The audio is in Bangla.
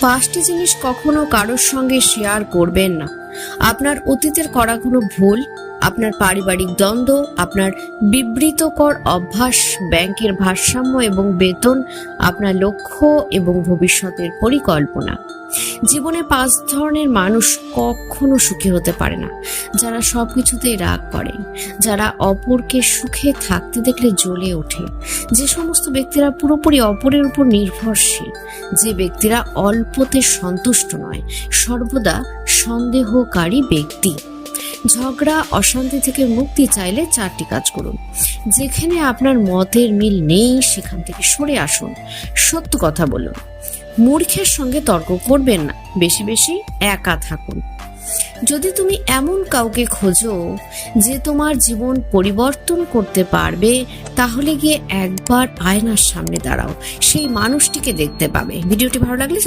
পাঁচটি জিনিস কখনো কারোর সঙ্গে শেয়ার করবেন না। আপনার অতীতের করা কোনো ভুল, আপনার পারিবারিক দ্বন্দ্ব, আপনার বিবৃতকর অভ্যাস, ব্যাংকের ভারসাম্য এবং বেতন, আপনার লক্ষ্য এবং ভবিষ্যতের পরিকল্পনা। জীবনে 5 ধরনের মানুষ কখনো সুখী হতে পারে না। যারা সবকিছুতেই রাগ করে, যারা অপরকে সুখে থাকতে দেখলে জ্বলে ওঠে, যে সমস্ত ব্যক্তিরা পুরোপুরি অপরের উপর নির্ভরশীল, যে ব্যক্তিরা অল্পতে সন্তুষ্ট নয়, সর্বদা সন্দেহকারী ব্যক্তি। ঝগড়া অশান্তি থেকে মুক্তি চাইলে 4টি কাজ করুন। যেখানে আপনার মতের মিল নেই সেখান থেকে সরে আসুন। সত্য কথা বলুন। মূর্খের সঙ্গে তর্ক করবেন না। বেশি বেশি একা থাকুন। যদি তুমি এমন কাউকে খোঁজো যে তোমার জীবন পরিবর্তন করতে পারবে, তাহলে গিয়ে একবার আয়নার সামনে দাঁড়াও, সেই মানুষটিকে দেখতে পাবে। ভিডিওটি ভালো লাগলে